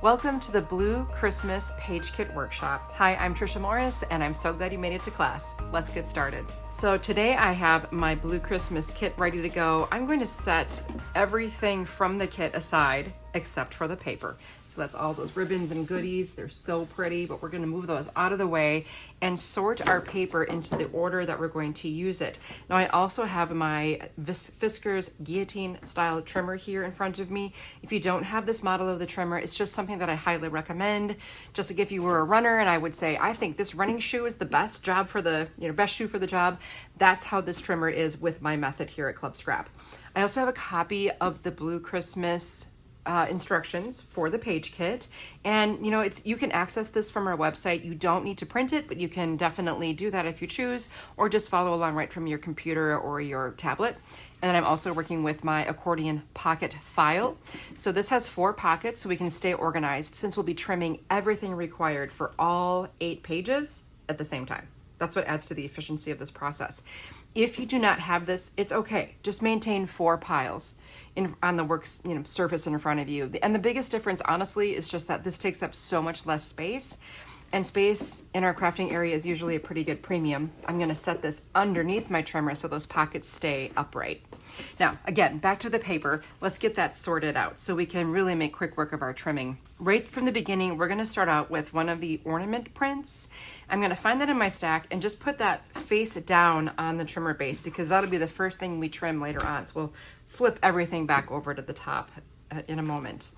Welcome to the Blue Christmas Page Kit Workshop. Hi, I'm Trisha Morris, and I'm so glad you made it to class. Let's get started. So today I have my Blue Christmas kit ready to go. I'm going to set everything from the kit aside, except for the paper. So that's all those ribbons and goodies. They're so pretty, but we're going to move those out of the way and sort our paper into the order that we're going to use it. Now I also have my Fiskars guillotine style trimmer here in front of me. If you don't have this model of the trimmer, it's just something that I highly recommend. Just like if you were a runner and I would say, I think this running shoe is the best job for the, best shoe for the job. That's how this trimmer is with my method here at Club Scrap. I also have a copy of the Blue Christmas instructions for the page kit, and you can access this from our website. You don't need to print it, but you can definitely do that if you choose, or just follow along right from your computer or your tablet. And then I'm also working with my Accordion Pocket File. So this has 4 pockets so we can stay organized, since we'll be trimming everything required for all 8 pages at the same time. That's what adds to the efficiency of this process. If you do not have this, it's okay. Just maintain 4 piles on the work surface in front of you. And the biggest difference, honestly, is just that this takes up so much less space, and space in our crafting area is usually a pretty good premium. I'm gonna set this underneath my trimmer so those pockets stay upright. Now, again, back to the paper. Let's get that sorted out so we can really make quick work of our trimming. Right from the beginning, we're gonna start out with one of the ornament prints. I'm gonna find that in my stack and just put that face down on the trimmer base, because that'll be the first thing we trim later on. So we'll flip everything back over to the top in a moment.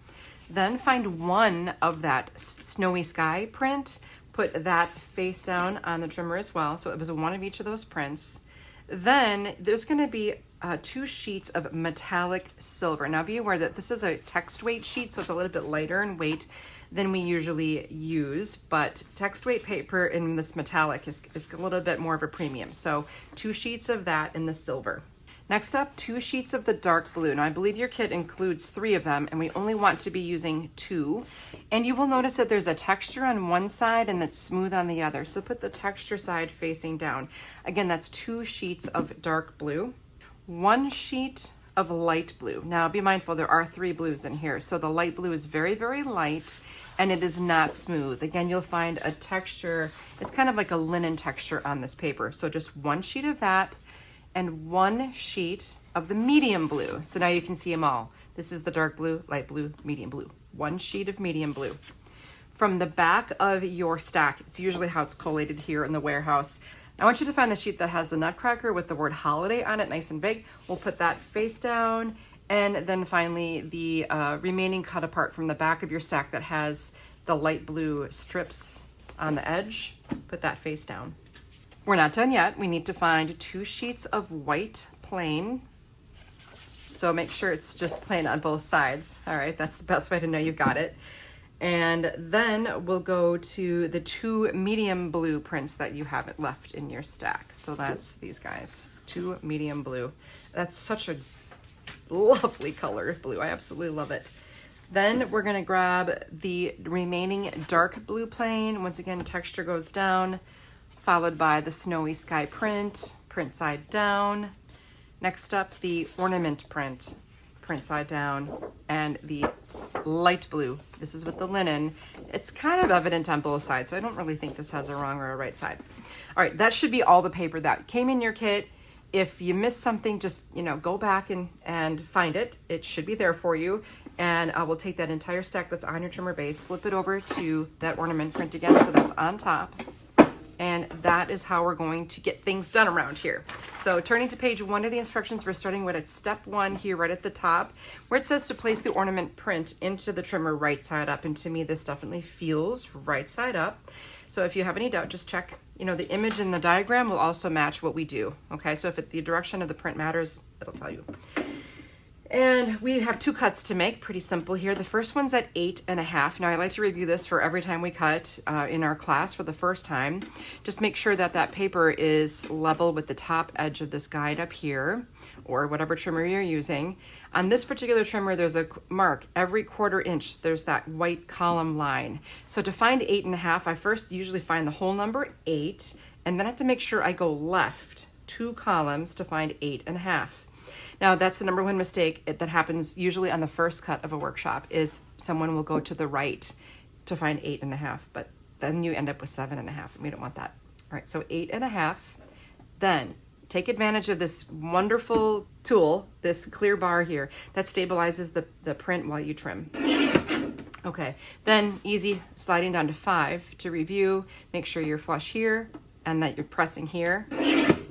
Then find one of that snowy sky print, put that face down on the trimmer as well. So it was one of each of those prints. Then there's gonna be 2 sheets of metallic silver. Now be aware that this is a text weight sheet, so it's a little bit lighter in weight than we usually use, but text weight paper in this metallic is a little bit more of a premium. So 2 sheets of that in the silver. Next up, 2 sheets of the dark blue. Now I believe your kit includes 3 of them, and we only want to be using 2. And you will notice that there's a texture on one side and that's smooth on the other. So put the texture side facing down. Again, that's 2 sheets of dark blue, 1 sheet of light blue. Now be mindful, there are 3 blues in here. So the light blue is very, very light, and it is not smooth. Again, you'll find a texture, it's kind of like a linen texture on this paper. So just 1 sheet of that, and 1 sheet of the medium blue. So now you can see them all. This is the dark blue, light blue, medium blue. 1 sheet of medium blue. From the back of your stack, it's usually how it's collated here in the warehouse. I want you to find the sheet that has the nutcracker with the word holiday on it, nice and big. We'll put that face down. And then finally, the remaining cut apart from the back of your stack that has the light blue strips on the edge, put that face down. We're not done yet. We need to find 2 sheets of white plain. So make sure it's just plain on both sides. All right, that's the best way to know you've got it. And then we'll go to the 2 medium blue prints that you have left in your stack. So that's these guys, 2 medium blue. That's such a lovely color of blue. I absolutely love it. Then we're gonna grab the remaining dark blue plain. Once again, texture goes down, followed by the snowy sky print, print side down. Next up, the ornament print, print side down, and the light blue. This is with the linen. It's kind of evident on both sides, so I don't really think this has a wrong or a right side. All right, that should be all the paper that came in your kit. If you missed something, just go back and find it. It should be there for you. And I will take that entire stack that's on your trimmer base, flip it over to that ornament print again, so that's on top. And that is how we're going to get things done around here. So turning to page 1 of the instructions, we're starting with at step 1 here right at the top, where it says to place the ornament print into the trimmer right side up. And to me, this definitely feels right side up. So if you have any doubt, just check, the image in the diagram will also match what we do. Okay, so if the direction of the print matters, it'll tell you. And we have 2 cuts to make, pretty simple here. The first one's at 8.5. Now I like to review this for every time we cut in our class for the first time. Just make sure that that paper is level with the top edge of this guide up here, or whatever trimmer you're using. On this particular trimmer, there's a mark every 1/4 inch. There's that white column line. So to find 8.5, I first usually find the whole number 8, and then I have to make sure I go left 2 columns to find 8.5. Now that's the number one mistake that happens usually on the first cut of a workshop is someone will go to the right to find 8.5, but then you end up with 7.5, and we don't want that. All right, so 8.5. Then take advantage of this wonderful tool, this clear bar here that stabilizes the print while you trim. Okay, then easy sliding down to 5 to review. Make sure you're flush here and that you're pressing here.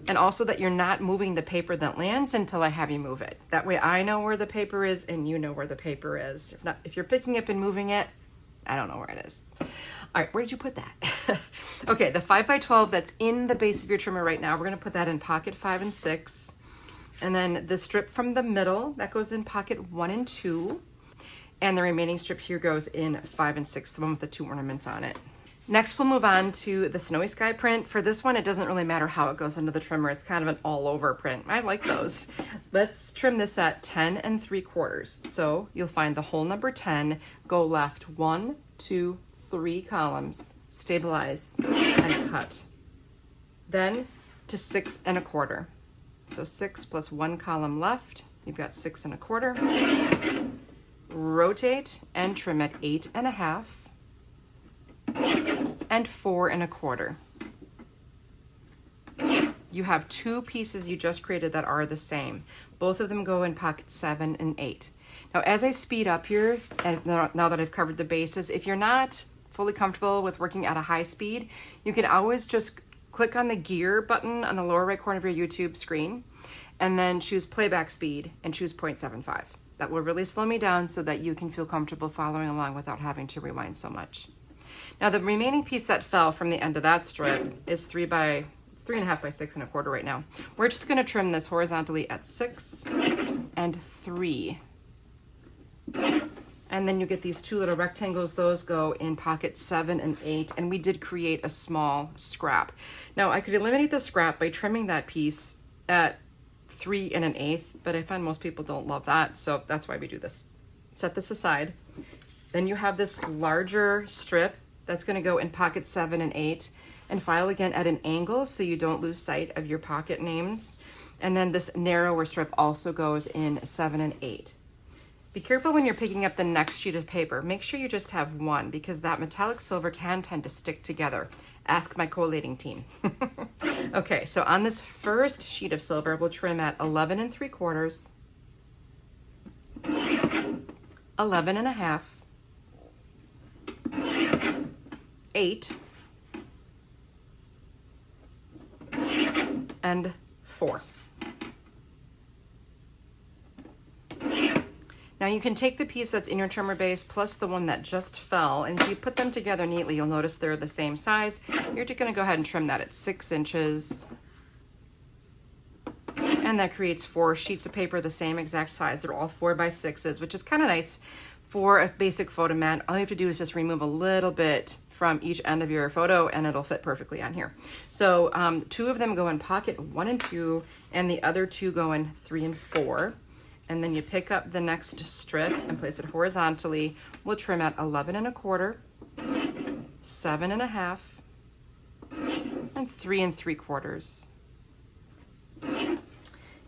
And also that you're not moving the paper that lands until I have you move it. That way I know where the paper is and you know where the paper is. If you're picking up and moving it, I don't know where it is. All right, where did you put that? Okay, the 5x12 that's in the base of your trimmer right now, we're gonna put that in pocket 5 and 6. And then the strip from the middle, that goes in pocket 1 and 2. And the remaining strip here goes in 5 and 6, the one with the 2 ornaments on it. Next, we'll move on to the Snowy Sky print. For this one, it doesn't really matter how it goes into the trimmer. It's kind of an all-over print. I like those. Let's trim this at 10 3/4. So you'll find the hole number 10, go left 1, 2, 3 columns, stabilize, and cut. Then to 6 1/4. So 6 plus 1 column left, you've got 6 1/4. Rotate and trim at 8.5 and 4 1/4. You have 2 pieces you just created that are the same. Both of them go in pocket 7 and 8. Now, as I speed up here, and now that I've covered the bases, if you're not fully comfortable with working at a high speed, you can always just click on the gear button on the lower right corner of your YouTube screen, and then choose playback speed and choose 0.75. That will really slow me down so that you can feel comfortable following along without having to rewind so much. Now the remaining piece that fell from the end of that strip is 3.5 by 6 1/4 right now. We're just gonna trim this horizontally at 6 and 3. And then you get these 2 little rectangles. Those go in pocket 7 and 8. And we did create a small scrap. Now I could eliminate the scrap by trimming that piece at 3 1/8, but I find most people don't love that, so that's why we do this. Set this aside. Then you have this larger strip that's going to go in pocket 7 and 8, and file again at an angle so you don't lose sight of your pocket names. And then this narrower strip also goes in 7 and 8. Be careful when you're picking up the next sheet of paper. Make sure you just have one, because that metallic silver can tend to stick together. Ask my collating team. Okay, so on this first sheet of silver, we'll trim at 11 3/4, 11.5, 8, and 4. Now you can take the piece that's in your trimmer base plus the one that just fell, and if you put them together neatly, you'll notice they're the same size. You're just gonna go ahead and trim that at 6 inches. And that creates 4 sheets of paper the same exact size. They're all 4 by 6s, which is kind of nice for a basic photo mat. All you have to do is just remove a little bit from each end of your photo and it'll fit perfectly on here. So 2 of them go in pocket 1 and 2, and the other 2 go in 3 and 4. And then you pick up the next strip and place it horizontally. We'll trim at 11 1/4, 7.5, and 3 3/4.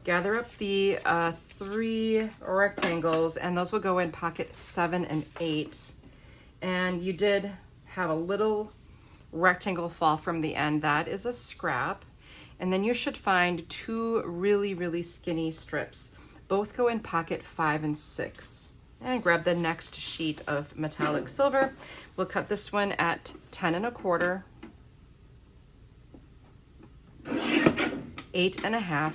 Gather up the 3 rectangles, and those will go in pocket 7 and 8. And you did have a little rectangle fall from the end. That is a scrap. And then you should find 2 really, really skinny strips. Both go in pocket 5 and 6. And grab the next sheet of metallic silver. We'll cut this one at 10 1/4, 8.5,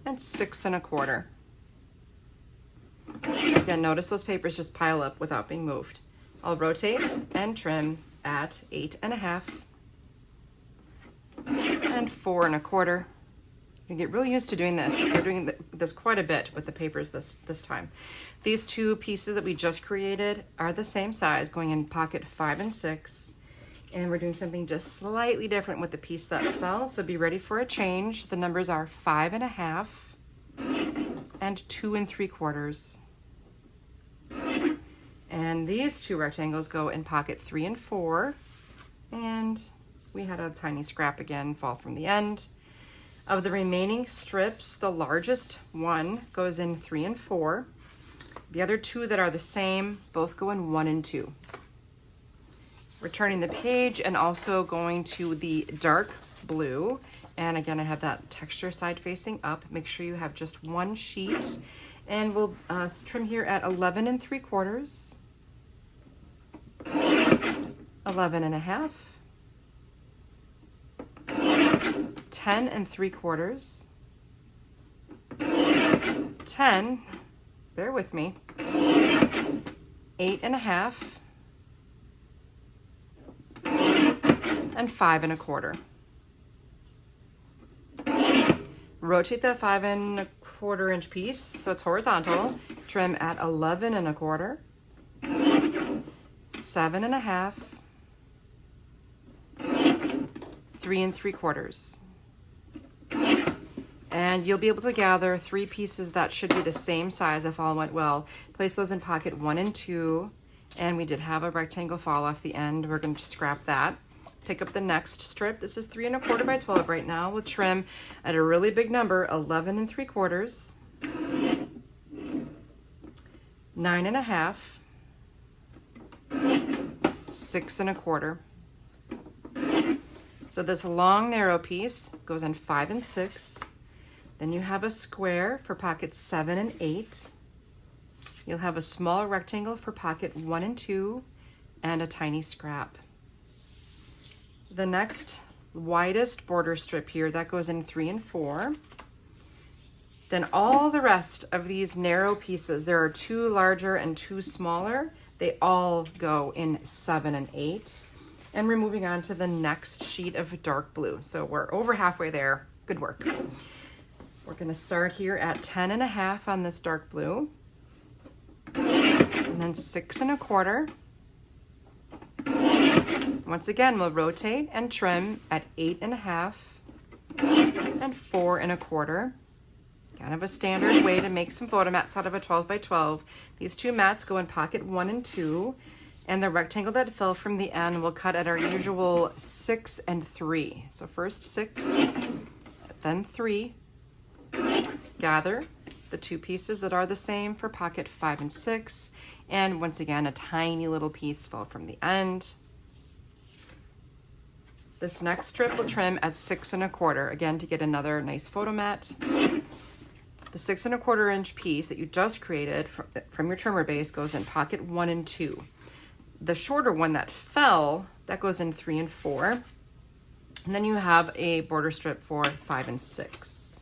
and 6 1/4. Again, notice those papers just pile up without being moved. I'll rotate and trim at 8.5 and 4 1/4. You get real used to doing this. We're doing this quite a bit with the papers this time. These 2 pieces that we just created are the same size, going in pocket 5 and 6. And we're doing something just slightly different with the piece that fell, so be ready for a change. The numbers are 5.5 and 2 3/4. And these 2 rectangles go in pocket 3 and 4. And we had a tiny scrap again fall from the end. Of the remaining strips, the largest one goes in 3 and 4. The other two that are the same, both go in 1 and 2. Returning the page and also going to the dark blue. And again, I have that texture side facing up. Make sure you have just one sheet. And we'll trim here at 11 3/4, 11 1/2, 10 3/4, 10, bear with me, 8 1/2, and 5 1/4. Rotate that 5 1/4 inch piece so it's horizontal. Trim at 11 1/4, 7 1/2, 3 3/4. And you'll be able to gather 3 pieces that should be the same size if all went well. Place those in pocket 1 and 2. And we did have a rectangle fall off the end. We're going to scrap that. Pick up the next strip. This is 3 1/4 by 12 right now. We'll trim at a really big number, 11 3/4, 9 1/2, 6 1/4. So this long narrow piece goes in 5 and 6. Then you have a square for pockets 7 and 8. You'll have a small rectangle for pocket 1 and 2, and a tiny scrap. The next widest border strip here, that goes in 3 and 4. Then all the rest of these narrow pieces, there are 2 larger and 2 smaller. They all go in 7 and 8. And we're moving on to the next sheet of dark blue. So we're over halfway there. Good work. We're going to start here at 10 1/2 on this dark blue. And then 6 1/4. Once again, we'll rotate and trim at 8 1/2 and 4 1/4. Kind of a standard way to make some photo mats out of a 12 by 12. These 2 mats go in pocket 1 and 2. And the rectangle that fell from the end will cut at our usual 6 and 3. So first 6, then 3. Gather the 2 pieces that are the same for pocket 5 and 6. And once again, a tiny little piece fell from the end. This next strip will trim at 6 1/4, again to get another nice photo mat. The 6 1/4 inch piece that you just created from your trimmer base goes in pocket 1 and 2. The shorter one that fell, that goes in 3 and 4. And then you have a border strip for 5 and 6.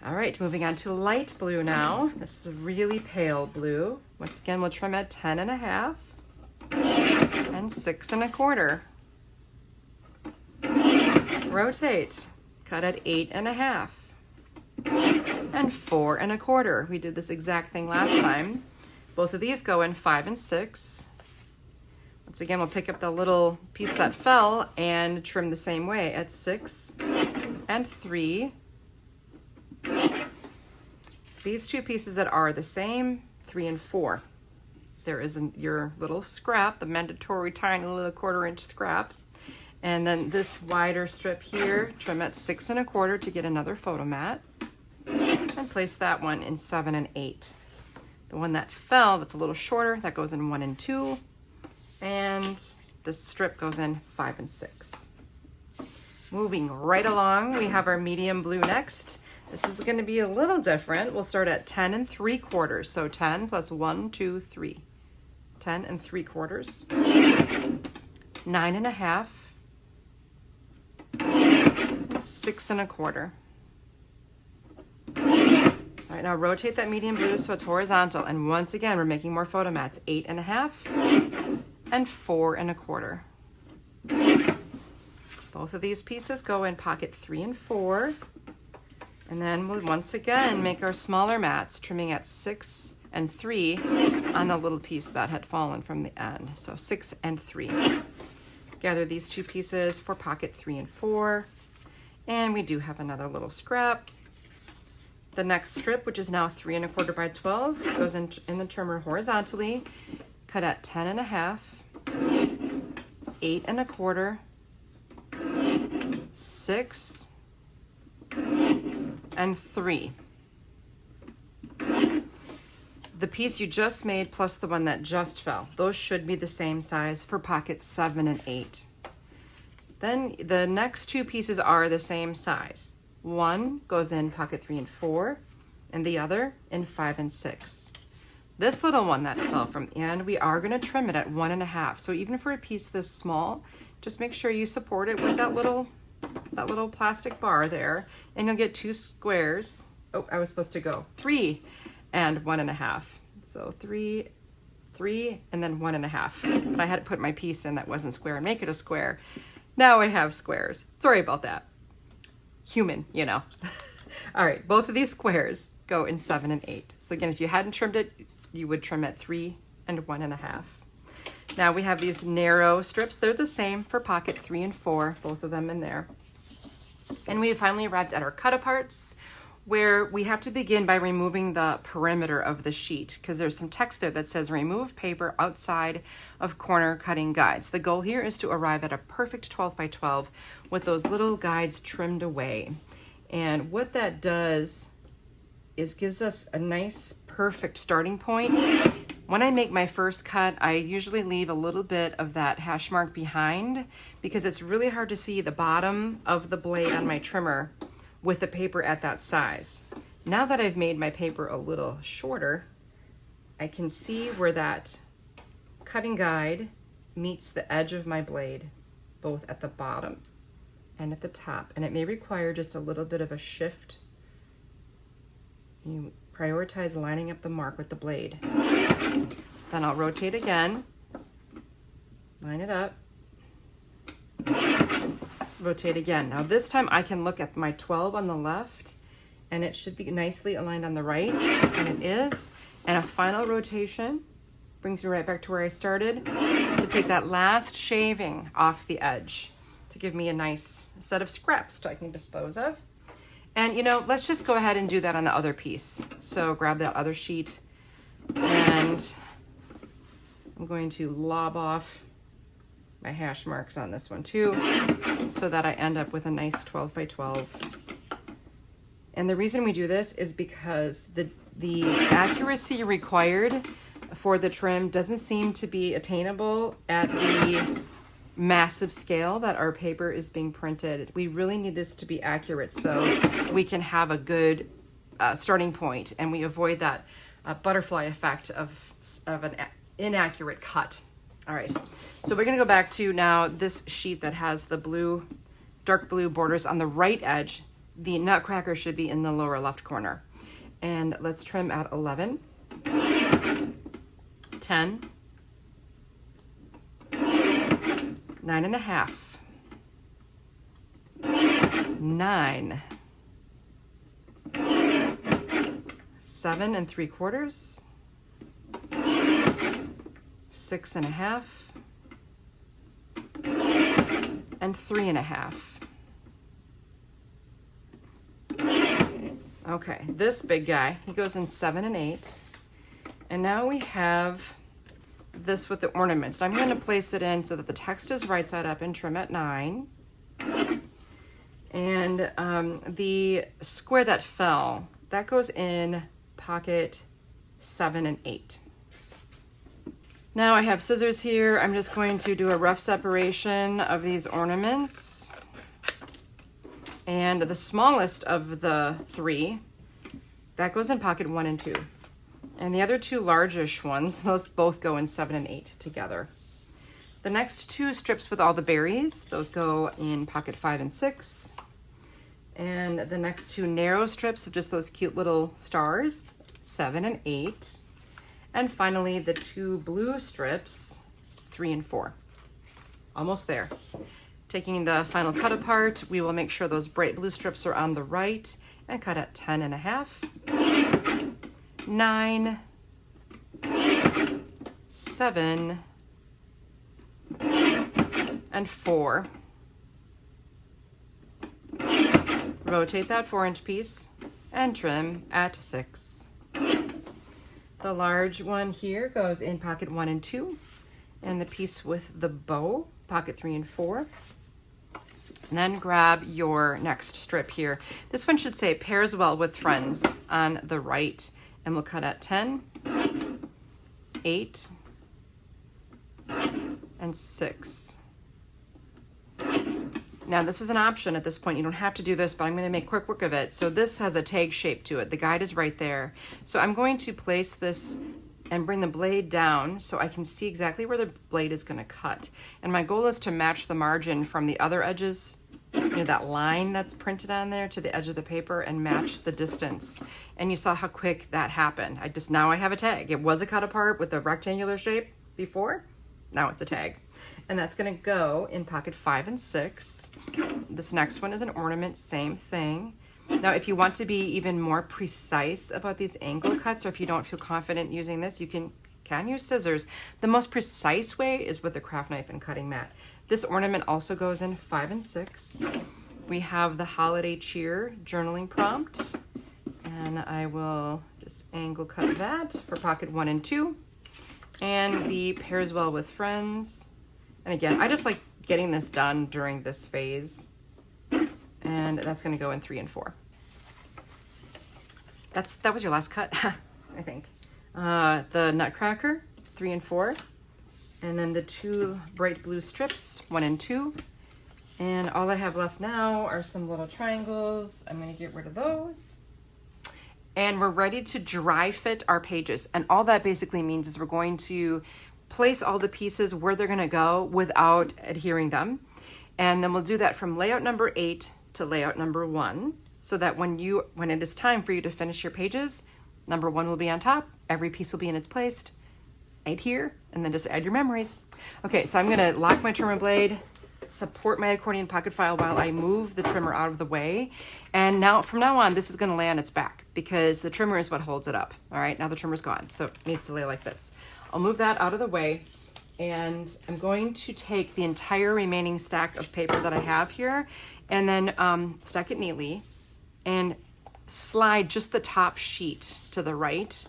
All right, moving on to light blue now. This is a really pale blue. Once again, we'll trim at 10 1/2 and 6 1/4. Rotate, cut at 8 1/2 and 4 1/4. We did this exact thing last time. Both of these go in 5 and 6. Once again, we'll pick up the little piece that fell and trim the same way at 6 and 3. These 2 pieces that are the same, 3 and 4. There is your little scrap, the mandatory tiny little 1/4 inch scrap. And then this wider strip here, trim at 6 1/4 to get another photo mat. And place that one in 7 and 8. The one that fell, that's a little shorter, that goes in 1 and 2. And this strip goes in 5 and 6. Moving right along, we have our medium blue next. This is going to be a little different. We'll start at 10 3/4. So 10 plus 1, 2, 3. 10 3/4. 9 1/2. 6 1/4. All right, now rotate that medium blue so it's horizontal. And once again, we're making more photo mats. 8 1/2 and 4 1/4. Both of these pieces go in pocket 3 and 4. And then we'll once again make our smaller mats, trimming at 6 and 3 on the little piece that had fallen from the end. So 6 and 3. Gather these 2 pieces for pocket 3 and 4. And we do have another little scrap. The next strip, which is now 3 1/4 by 12, goes in the trimmer horizontally. Cut at 10 1/2, 8 1/4, 6, and 3. The piece you just made plus the one that just fell, those should be the same size for pocket 7 and 8. Then the next 2 pieces are the same size. One goes in pocket 3 and 4, and the other in 5 and 6. This little one that fell from the end, we are going to trim it at 1.5. So even for a piece this small, just make sure you support it with that little plastic bar there, and you'll get 2 squares. Oh, I was supposed to go 3 and 1.5. So 3, and then 1.5. But I had to put my piece in that wasn't square and make it a square. Now I have squares. Sorry about that. Human, you know. All right, both of these squares go in 7 and 8. So again, if you hadn't trimmed it, you would trim at 3 and 1.5. Now we have these narrow strips. They're the same for pocket 3 and 4, both of them in there. And we finally arrived at our Cutaparts, where we have to begin by removing the perimeter of the sheet, because there's some text there that says remove paper outside of corner cutting guides. The goal here is to arrive at a perfect 12 by 12 with those little guides trimmed away. And what that does is gives us a nice perfect starting point. When I make my first cut, I usually leave a little bit of that hash mark behind because it's really hard to see the bottom of the blade on my trimmer with the paper at that size. Now that I've made my paper a little shorter, I can see where that cutting guide meets the edge of my blade, both at the bottom and at the top. And it may require just a little bit of a shift. You prioritize lining up the mark with the blade. Then I'll rotate again, line it up, rotate again. Now this time I can look at my 12 on the left and it should be nicely aligned on the right, and it is. And a final rotation brings me right back to where I started to take that last shaving off the edge to give me a nice set of scraps I can dispose of. And you know, let's just go ahead and do that on the other piece. So grab that other sheet and I'm going to lob off my hash marks on this one too, so that I end up with a nice 12 by 12. And the reason we do this is because the accuracy required for the trim doesn't seem to be attainable at the massive scale that our paper is being printed. We really need this to be accurate so we can have a good starting point and we avoid that butterfly effect of an inaccurate cut. All right, so we're gonna go back to now this sheet that has the blue, dark blue borders on the right edge. The nutcracker should be in the lower left corner. And let's trim at 11, 10, 9.5, 9, 7 3/4, 6.5, and 3.5. Okay, this big guy, he goes in 7 and 8. And now we have this with the ornaments. I'm going to place it in so that the text is right side up and trim at 9. And the square that fell, that goes in pocket 7 and 8. Now I have scissors here. I'm just going to do a rough separation of these ornaments. And the smallest of the 3, that goes in pocket 1 and 2. And the other 2 largish ones, those both go in 7 and 8 together. The next 2 strips with all the berries, those go in pocket 5 and 6. And the next 2 narrow strips of just those cute little stars, 7 and 8. And finally, the 2 blue strips, 3 and 4. Almost there. Taking the final cut apart, we will make sure those bright blue strips are on the right and cut at 10.5, 9, 7, and 4. Rotate that 4-inch piece and trim at 6. The large one here goes in pocket 1 and 2, and the piece with the bow, pocket 3 and 4. And then grab your next strip here. This one should say pairs well with friends on the right. And we'll cut at 10, 8, and 6. Now this is an option at this point. You don't have to do this, but I'm going to make quick work of it. So this has a tag shape to it. The guide is right there. So I'm going to place this and bring the blade down so I can see exactly where the blade is going to cut. And my goal is to match the margin from the other edges, you know, that line that's printed on there, to the edge of the paper, and match the distance. And you saw how quick that happened. Now I have a tag. It was a cut apart with a rectangular shape before. Now it's a tag. And that's going to go in pocket 5 and 6. This next one is an ornament, same thing. Now, if you want to be even more precise about these angle cuts, or if you don't feel confident using this, you can use scissors. The most precise way is with a craft knife and cutting mat. This ornament also goes in 5 and 6. We have the holiday cheer journaling prompt, and I will just angle cut that for pocket 1 and 2. And the pairs well with friends. And again, I just like getting this done during this phase. And that's going to go in 3 and 4. That was your last cut, I think. The Nutcracker, 3 and 4. And then the 2 bright blue strips, 1 and 2. And all I have left now are some little triangles. I'm going to get rid of those. And we're ready to dry fit our pages. And all that basically means is we're going to place all the pieces where they're going to go without adhering them. And then we'll do that from layout number 8 to layout number 1, so that when it is time for you to finish your pages, number 1 will be on top, every piece will be in its place, adhere, and then just add your memories. Okay, so I'm going to lock my trimmer blade, support my accordion pocket file while I move the trimmer out of the way. And now, from now on, this is going to lay on its back because the trimmer is what holds it up. All right, now the trimmer's gone, so it needs to lay like this. I'll move that out of the way. And I'm going to take the entire remaining stack of paper that I have here and then stack it neatly and slide just the top sheet to the right.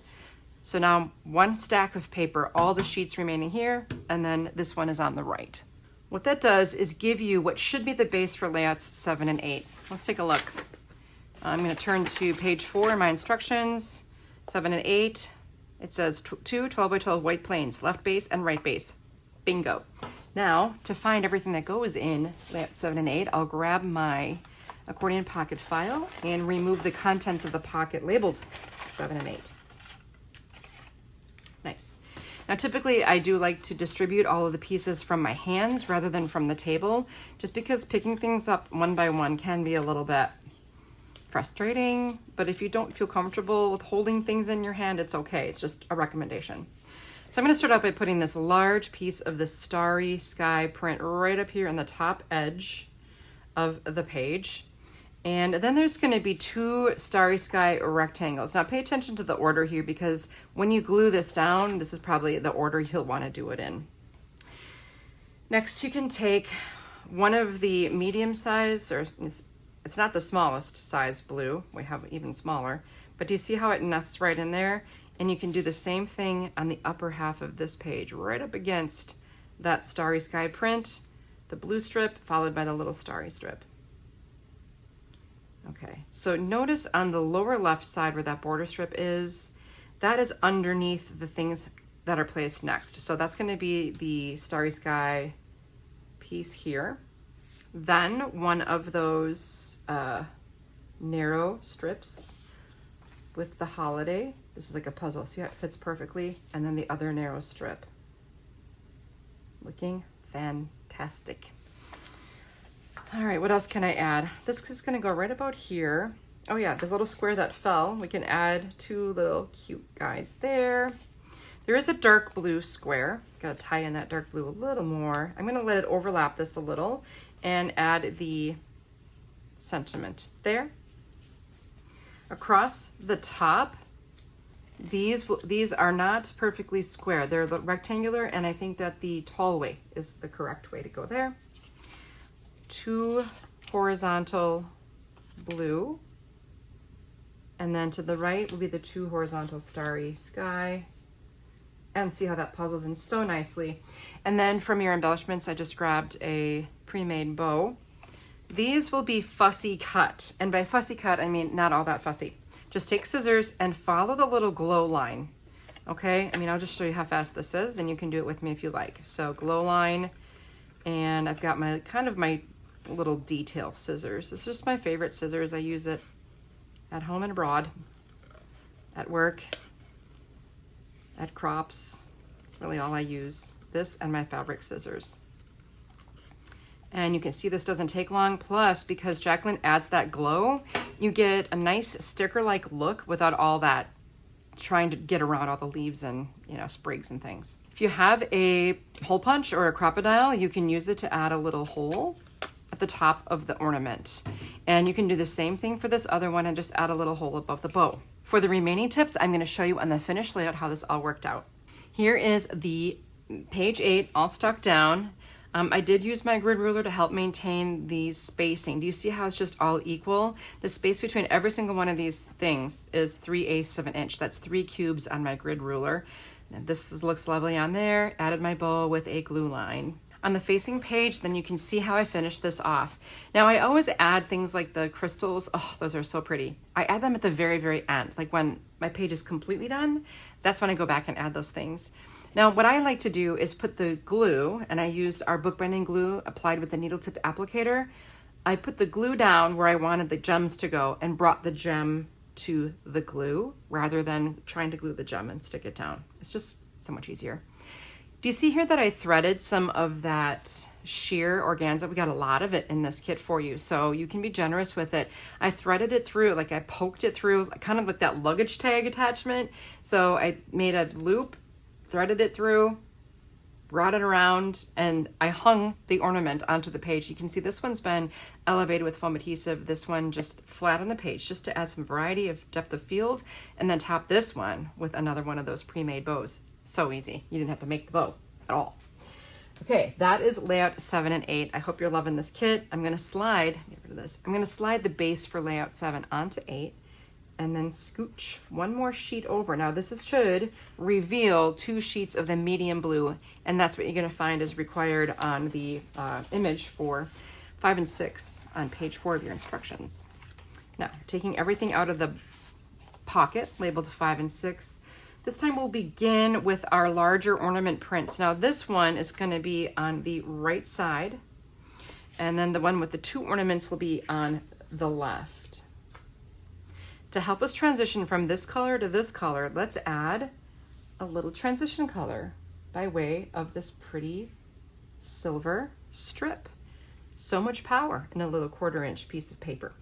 So now 1 stack of paper, all the sheets remaining here, and then this one is on the right. What that does is give you what should be the base for layouts 7 and 8. Let's take a look. I'm going to turn to page 4 in my instructions, 7 and 8. It says 2 12 by 12 white planes, left base and right base. Bingo. Now, to find everything that goes in layout 7 and 8, I'll grab my accordion pocket file and remove the contents of the pocket labeled 7 and 8. Nice. Now, typically I do like to distribute all of the pieces from my hands rather than from the table, just because picking things up one by one can be a little bit frustrating. But if you don't feel comfortable with holding things in your hand, it's okay. It's just a recommendation. So I'm going to start out by putting this large piece of the starry sky print right up here on the top edge of the page. And then there's going to be 2 starry sky rectangles. Now pay attention to the order here, because when you glue this down, this is probably the order you'll want to do it in. Next, you can take one of the medium size, or it's not the smallest size blue, we have even smaller, but do you see how it nests right in there? And you can do the same thing on the upper half of this page, right up against that starry sky print, the blue strip followed by the little starry strip. Okay, so notice on the lower left side where that border strip is, that is underneath the things that are placed next. So that's going to be the starry sky piece here. Then one of those narrow strips with the holiday. This is like a puzzle. See how it fits perfectly? And then the other narrow strip. Looking fantastic. All right, what else can I add? This is going to go right about here. Oh yeah, this little square that fell, we can add 2 little cute guys there. There is a dark blue square. Got to tie in that dark blue a little more. I'm going to let it overlap this a little and add the sentiment there. Across the top, these are not perfectly square. They're rectangular, and I think that the tall way is the correct way to go there. 2 horizontal blue, and then to the right will be the 2 horizontal starry sky. And see how that puzzles in so nicely. And then from your embellishments, I just grabbed a pre-made bow These will be fussy cut. And by fussy cut, I mean not all that fussy. Just take scissors and follow the little glow line. Okay, I mean, I'll just show you how fast this is, and you can do it with me if you like. So glow line, and I've got my kind of my little detail scissors. This is just my favorite scissors. I use it at home and abroad, at work, at crops. It's really all I use. This and my fabric scissors. And you can see this doesn't take long. Plus, because Jacqueline adds that glow, you get a nice sticker-like look without all that trying to get around all the leaves and, you know, sprigs and things. If you have a hole punch or a crocodile, you can use it to add a little hole at the top of the ornament. And you can do the same thing for this other one and just add a little hole above the bow. For the remaining tips, I'm going to show you on the finished layout how this all worked out. Here is the page 8 all stuck down. I did use my grid ruler to help maintain the spacing. Do you see how it's just all equal? The space between every single one of these things is 3/8 of an inch. That's 3 cubes on my grid ruler. And this looks lovely on there. Added my bow with a glue line. On the facing page, then you can see how I finished this off. Now I always add things like the crystals. Oh, those are so pretty. I add them at the very, very end. Like when my page is completely done, that's when I go back and add those things. Now, what I like to do is put the glue, and I used our bookbinding glue applied with the needle tip applicator. I put the glue down where I wanted the gems to go and brought the gem to the glue rather than trying to glue the gem and stick it down. It's just so much easier. Do you see here that I threaded some of that sheer organza? We got a lot of it in this kit for you, so you can be generous with it. I threaded it through, like I poked it through, kind of like that luggage tag attachment. So I made a loop, threaded it through, brought it around, and I hung the ornament onto the page. You can see this one's been elevated with foam adhesive. This one just flat on the page, just to add some variety of depth of field, and then top this one with another one of those pre-made bows. So easy. You didn't have to make the bow at all. Okay, that is layout 7 and 8. I hope you're loving this kit. I'm gonna slide, get rid of this. I'm gonna slide the base for layout 7 onto 8, and then scooch one more sheet over. Now should reveal 2 sheets of the medium blue, and that's what you're gonna find is required on the image for 5 and 6 on page 4 of your instructions. Now, taking everything out of the pocket labeled 5 and 6, this time we'll begin with our larger ornament prints. Now this one is gonna be on the right side, and then the one with the 2 ornaments will be on the left. To help us transition from this color to this color, let's add a little transition color by way of this pretty silver strip. So much power in a little 1/4-inch piece of paper.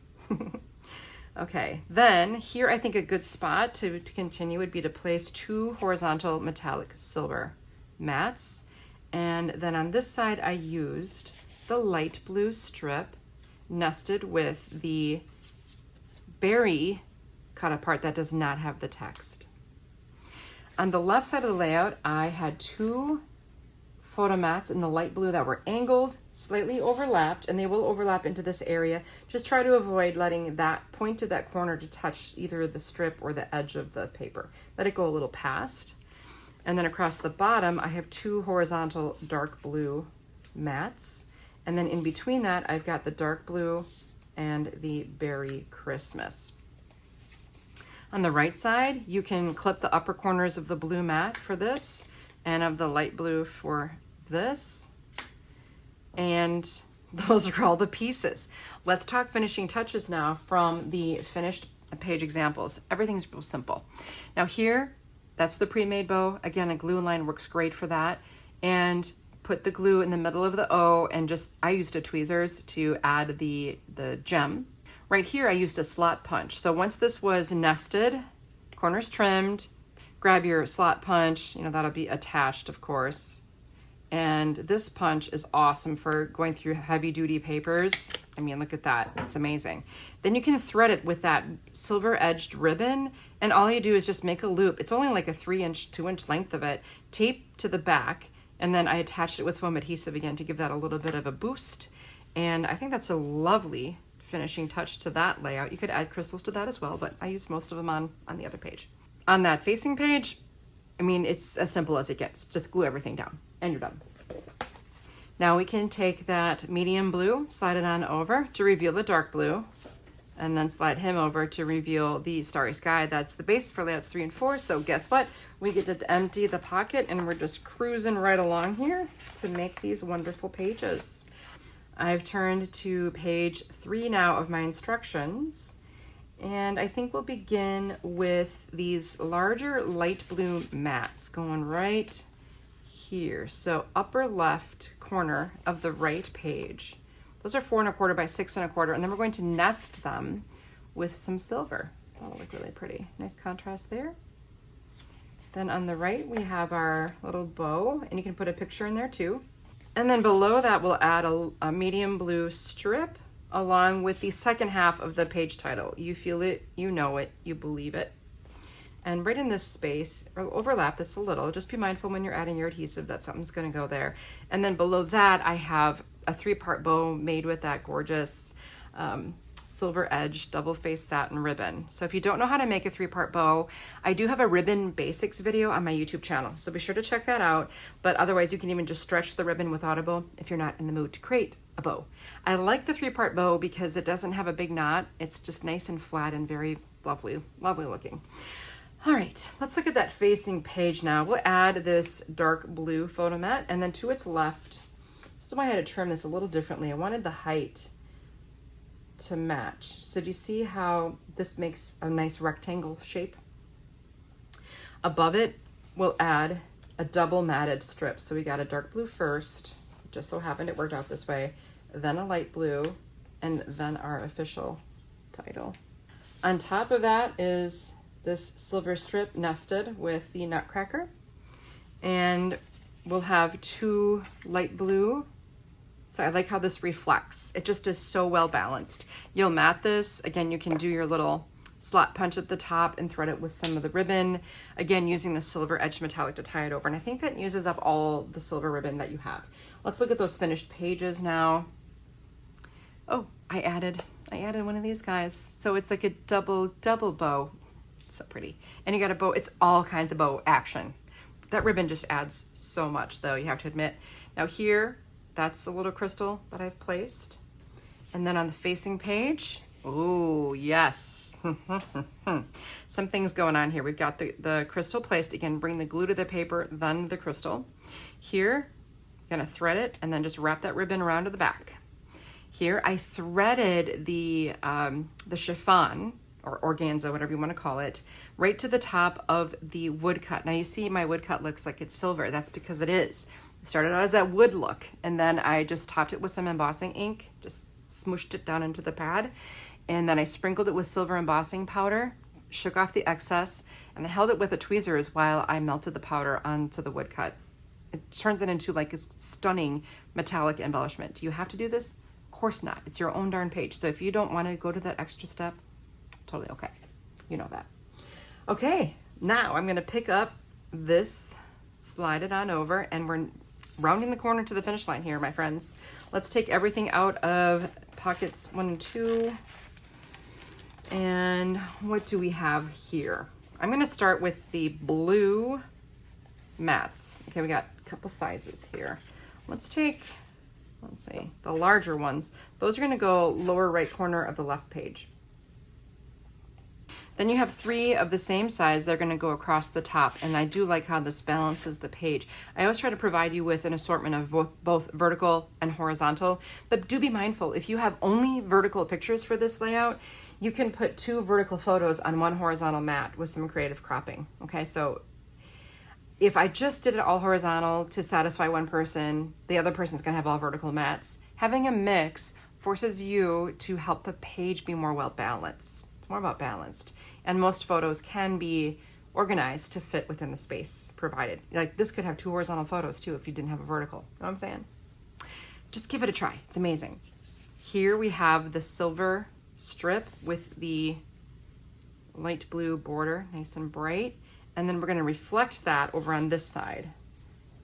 Okay, then here I think a good spot to continue would be to place 2 horizontal metallic silver mats. And then on this side I used the light blue strip nested with the berry Cutapart that does not have the text. On the left side of the layout, I had 2 photo mats in the light blue that were angled, slightly overlapped, and they will overlap into this area. Just try to avoid letting that point to that corner to touch either the strip or the edge of the paper. Let it go a little past. And then across the bottom, I have 2 horizontal dark blue mats. And then in between that, I've got the dark blue and the berry Christmas. On the right side, you can clip the upper corners of the blue mat for this and of the light blue for this. And those are all the pieces. Let's talk finishing touches now from the finished page examples. Everything's real simple. Now here, that's the pre-made bow. Again, a glue line works great for that. And put the glue in the middle of the O, and I used a tweezers to add the gem. Right here, I used a slot punch. So once this was nested, corners trimmed, grab your slot punch, that'll be attached, of course. And this punch is awesome for going through heavy duty papers. I mean, look at that, it's amazing. Then you can thread it with that silver edged ribbon, and all you do is just make a loop. It's only like a 3-inch, 2-inch length of it, tape to the back, and then I attached it with foam adhesive again to give that a little bit of a boost. And I think that's a lovely finishing touch to that layout. You could add crystals to that as well, but I used most of them on the other page. On that facing page, I mean, it's as simple as it gets. Just glue everything down and you're done. Now we can take that medium blue, slide it on over to reveal the dark blue, and then slide him over to reveal the starry sky. That's the base for layouts 3 and 4. So guess what? We get to empty the pocket and we're just cruising right along here to make these wonderful pages. I've turned to page 3 now of my instructions. And I think we'll begin with these larger light blue mats going right here. So upper left corner of the right page. Those are 4 1/4 by 6 1/4, and then we're going to nest them with some silver. That'll look really pretty. Nice contrast there. Then on the right, we have our little bow, and you can put a picture in there too. And then below that, we'll add a medium blue strip along with the second half of the page title. You feel it, you know it, you believe it. And right in this space, or overlap this a little, just be mindful when you're adding your adhesive that something's gonna go there. And then below that, I have a 3-part bow made with that gorgeous silver edge double-faced satin ribbon. So if you don't know how to make a 3-part bow, I do have a ribbon basics video on my YouTube channel, so be sure to check that out. But otherwise, you can even just stretch the ribbon without a bow if you're not in the mood to create a bow. I like the 3-part bow because it doesn't have a big knot. It's just nice and flat and very lovely, lovely looking. All right, let's look at that facing page now. We'll add this dark blue photo mat, and then to its left, this is why I had to trim this a little differently. I wanted the height to match. So do you see how this makes a nice rectangle shape? Above it, we'll add a double matted strip. So we got a dark blue first, just so happened it worked out this way, then a light blue, and then our official title. On top of that is this silver strip nested with the nutcracker, and we'll have 2 light blue. So I like how this reflects. It just is so well balanced. You'll mat this. Again, you can do your little slot punch at the top and thread it with some of the ribbon. Again, using the silver edged metallic to tie it over. And I think that uses up all the silver ribbon that you have. Let's look at those finished pages now. Oh, I added one of these guys. So it's like a double bow. So pretty. And you got a bow. It's all kinds of bow action. That ribbon just adds so much, though, you have to admit. Now here, that's a little crystal that I've placed. And then on the facing page, oh yes. Some things going on here. We've got the crystal placed. Again, bring the glue to the paper, then the crystal. Here, I'm gonna thread it and then just wrap that ribbon around to the back. Here, I threaded the chiffon, or organza, whatever you want to call it, right to the top of the woodcut. Now you see my woodcut looks like it's silver. That's because it is. It started out as that wood look, and then I just topped it with some embossing ink, just smooshed it down into the pad, and then I sprinkled it with silver embossing powder, shook off the excess, and I held it with a tweezers while I melted the powder onto the woodcut. It turns it into like a stunning metallic embellishment. Do you have to do this? Of course not. It's your own darn page. So if you don't want to go to that extra step, totally okay. You know that. Okay, now I'm gonna pick up this, slide it on over, and we're rounding the corner to the finish line here, my friends. Let's take everything out of pockets 1 and 2. And what do we have here? I'm gonna start with the blue mats. Okay, we got a couple sizes here. Let's see, the larger ones. Those are gonna go lower right corner of the left page. Then you have 3 of the same size. They're going to go across the top, and I do like how this balances the page. I always try to provide you with an assortment of both vertical and horizontal, but do be mindful. If you have only vertical pictures for this layout, you can put 2 vertical photos on 1 horizontal mat with some creative cropping. Okay, so if I just did it all horizontal to satisfy one person, the other person's going to have all vertical mats. Having a mix forces you to help the page be more well balanced. It's more about balanced. And most photos can be organized to fit within the space provided. Like this could have 2 horizontal photos too if you didn't have a vertical. You know what I'm saying? Just give it a try. It's amazing. Here we have the silver strip with the light blue border, nice and bright. And then we're going to reflect that over on this side.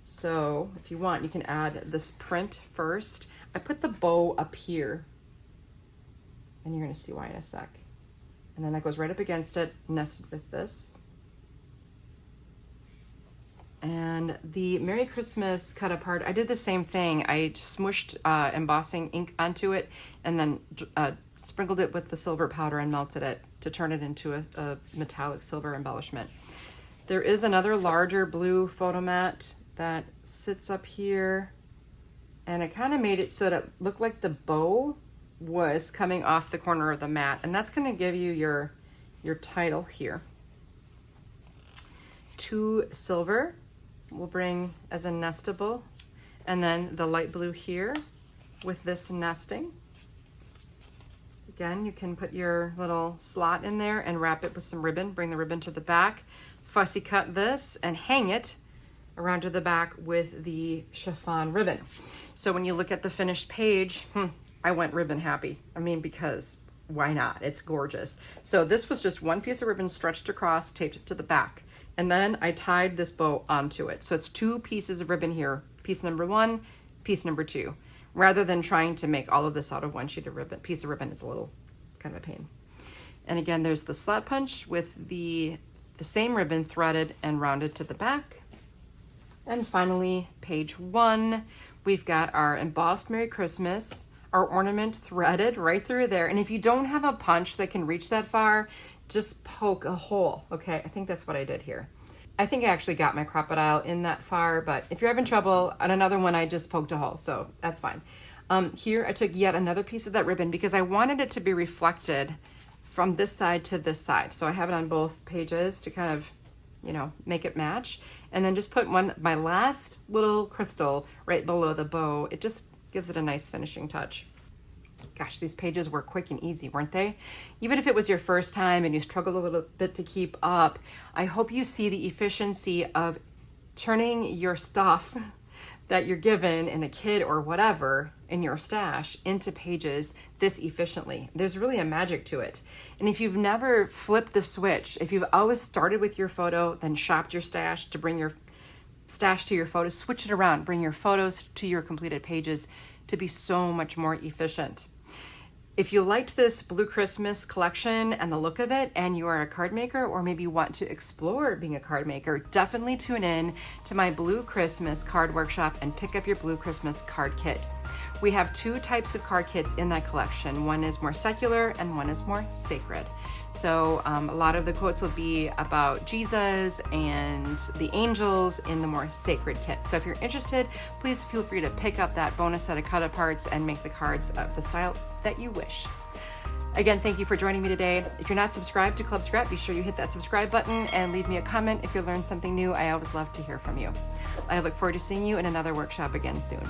So if you want, you can add this print first. I put the bow up here, and you're going to see why in a sec. And then that goes right up against it, nested with this. And the Merry Christmas cut apart, I did the same thing. I smushed embossing ink onto it and then sprinkled it with the silver powder and melted it to turn it into a metallic silver embellishment. There is another larger blue photo mat that sits up here, and I kind of made it so that it looked like the bow was coming off the corner of the mat, and that's going to give you your title here. 2 silver we'll bring as a nestable, and then the light blue here with this nesting. Again, you can put your little slot in there and wrap it with some ribbon. Bring the ribbon to the back, fussy cut this, and hang it around to the back with the chiffon ribbon. So when you look at the finished page, I went ribbon happy. I mean, because why not? It's gorgeous. So this was just one piece of ribbon stretched across, taped it to the back. And then I tied this bow onto it. So it's 2 pieces of ribbon here, piece number 1, piece number 2. Rather than trying to make all of this out of one sheet of ribbon, piece of ribbon, it's a little kind of a pain. And again, there's the slat punch with the same ribbon threaded and rounded to the back. And finally, page 1, we've got our embossed Merry Christmas, our ornament threaded right through there. And if you don't have a punch that can reach that far, just poke a hole. Okay, I think that's what I did here. I think I actually got my crocodile in that far, but if you're having trouble, on another one, I just poked a hole, so that's fine. Here, I took yet another piece of that ribbon because I wanted it to be reflected from this side to this side. So I have it on both pages to kind of, you know, make it match. And then just put my last little crystal right below the bow. It just gives it a nice finishing touch. Gosh, these pages were quick and easy, weren't they? Even if it was your first time and you struggled a little bit to keep up, I hope you see the efficiency of turning your stuff that you're given in a kit or whatever in your stash into pages this efficiently. There's really a magic to it. And if you've never flipped the switch, if you've always started with your photo, then shopped your stash to bring your stash to your photos, switch it around, bring your photos to your completed pages to be so much more efficient. If you liked this Blue Christmas collection and the look of it, and you are a card maker or maybe want to explore being a card maker, definitely tune in to my Blue Christmas card workshop and pick up your Blue Christmas card kit. We have 2 types of card kits in that collection. One is more secular and one is more sacred. So a lot of the quotes will be about Jesus and the angels in the more sacred kit. So if you're interested, please feel free to pick up that bonus set of Cutaparts and make the cards of the style that you wish. Again, thank you for joining me today. If you're not subscribed to Club Scrap, be sure you hit that subscribe button and leave me a comment if you learned something new. I always love to hear from you. I look forward to seeing you in another workshop again soon.